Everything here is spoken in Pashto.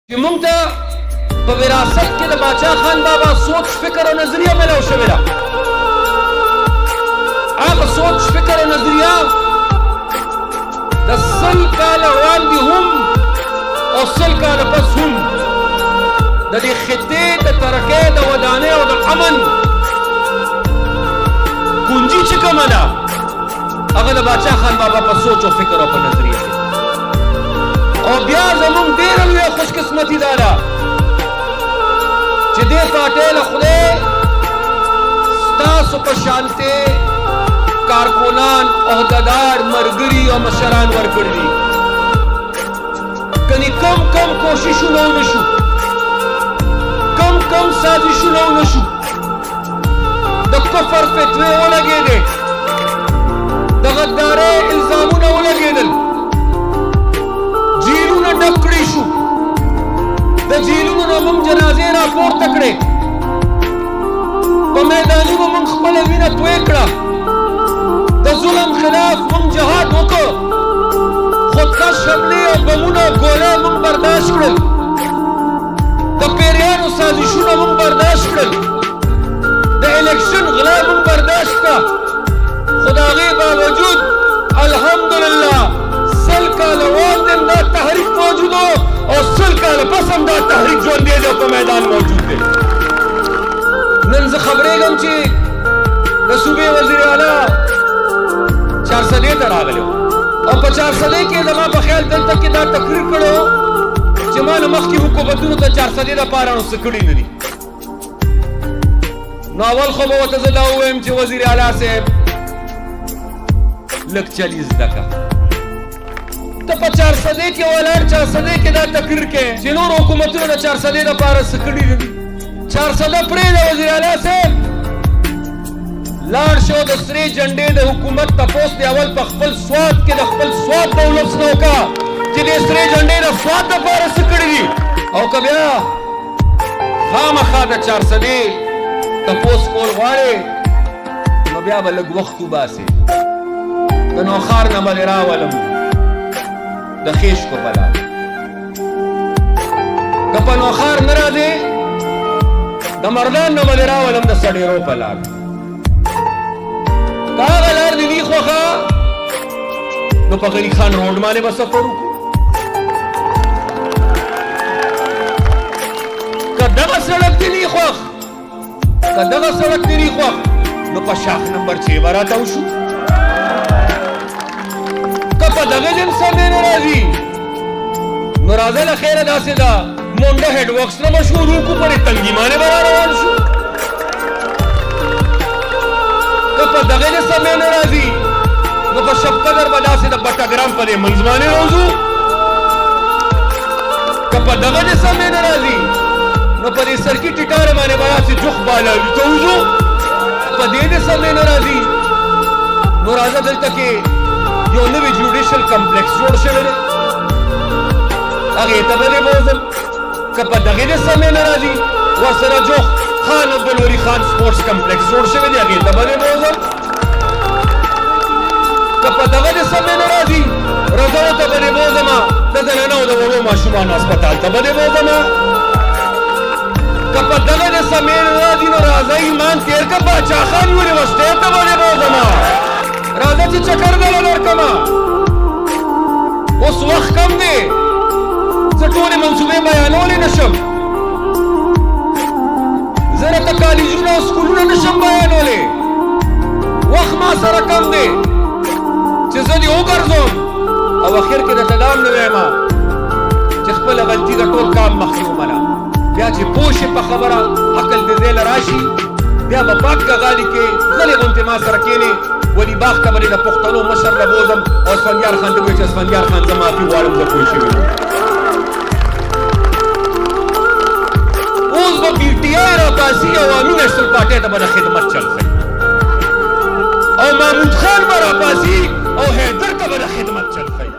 چې موږ ته په وراثت کې د باچا خان بابا سوچ فکر او نظریه ملو شوې ده. هغه سوچ فکر او نظریه د 100 کاله وړاندې هم او 100 کاله پس هم د دې خطې د ترقۍ د ودانۍ او د امن کنجي چې کومه ده هغه د باچا خان بابا په سوچ او فکر او په نظریه ده. او بیا زمونږ ډېره لویه خوشقسمتي دا ده چې دې پارټۍ له خدای ستاسو په شانتې کارکنان عهدهدار ملګري او مشران ورکړي دي. کني کم کوششونه ونه شو، کم سازشونه ونه شو، د کفر فتوې ولګېدې، د غدارۍ الزامونه ولګېدل، جیلونه ډک کړي شو، د جیلونو نه موږ جنازې راپورته کړې، په میدانونو موږ خپله وینه توی کړه، د ظلم خلاف موږ جهاد وکړ، خودکش حملې او بمونه او ګولۍ موږ برداشت کړل، د پیریانو سازشونه موږ برداشت کړل، د الیکشن غلا موږ برداشت کړه، خو د هغې باوجود الحمدلله 100 کاله وړاندې دا تحریک موجود و او 100 کاله پس هم دا تحریک ژوندی دی او په میدان موجود دی. نن زه خبرېږم چې د صوبې وزیر اعلی چارسدې ته راغلی و او په چارسدې کې زما په خیال دلته کې دا تقریر کړی و چې ما نه مخکې حکومتونو ته چارسدې دپاره نو څه کړي نه دي. نو اول خو به ورته زه دا ووایم چې وزیر اعلی صاحب لږ چلي زده کړه. ته په چارسدې کې ولاړ چارسدې کې دا تقریر کې چې نور حکومتونو د چارسدې دپاره څه کړي نه دي. چارسده پرېږده وزیر اعلی صاحب، لاړ شو د سرې جنډې د حکومت تپوس د اول په خپل سواد کې د خپل سواد نه ولس نه وکړه چې د سرې جنډې د سواد دپاره څه کړي دي. او که بیا خامخا د چارسدې تپوس کول غواړې نو بیا به لږ وخت وباسې، د نوښار نه به دې راولم د خیشکو په لار. که په نوښار نه راځې د مردان نه به دې راولم د سډېرو په لار. که هغه لار دې وي خوښه نو په غني خان روډ باندې به سفر وکړو. که دغه سړک دې نه خوښ که دغه سړک دې نه خوښ نو په شاخ نمبر 6 به راتاو شو. که په دغه دې سمې نه راځي نو راځه له خیره داسې ده مونډه هیډ ورکس نه به شروع کړو پرې تنګي باندې به روان شو. که په دغه دې سمې نه راځي نو په شب قدر به داسې د بټګرام په دې منځ باندې راوځو. که په دغه دې سمې نه راځي نو په دې سرکي ټیټاره باندې به داسې جوخ بالالي ته وځو. په دې دې سمې نه راځي نو راځه دلته کې یو نوی جوډیشل کمپلیکس جوړ شوی دی، هغې ته به دې بوځم. که په دغې دې سمې نه راځي ورسره جوخ خان عبدالولي خان سپورټس کمپلیکس جوړ شوی دی، هغې ته به دې بوځم. که په دغه دې سمې نه راځي رضاو ته به دې بوځمه، د زنانه او د وړو ماشومانو هسپتال ته به دې بوځمه. که په دغه دې سمې نه راځي نو راځه ایمان تېر که باچا خان یونیورسټۍ ته به دې بوځمه. راځه چې چکر دله درکمه، اوس وخت کم دی، زه ټولې منصوبې بیانولی نشم، زه راته کالجونه او سکولونه نشم بیانولی، وخت ما سره کم دی چې زه دې وګرځوم او اخر کې درته دا هم نه ویمه چې خپله غلطي د ټول کام مخکې ومنه. بیا چې پوه شې په خبره عقل دې ځای له راشي بیا به پاک کغالي کې غلې غوندې ما سره کښېنې ولی باغ ته به د پښتنو مشر له بوځم او اسفندیار خان ته وایي چې اسفندیار خان زه معافي غواړم زه پوه شوي یم. اوس به پي ټي آی راپاڅي او عوامي نیشنل پارټۍ ته به د خدمت چل ښیي او محمود خان به راپاڅي او حیدر ته به د خدمت چل ښیي.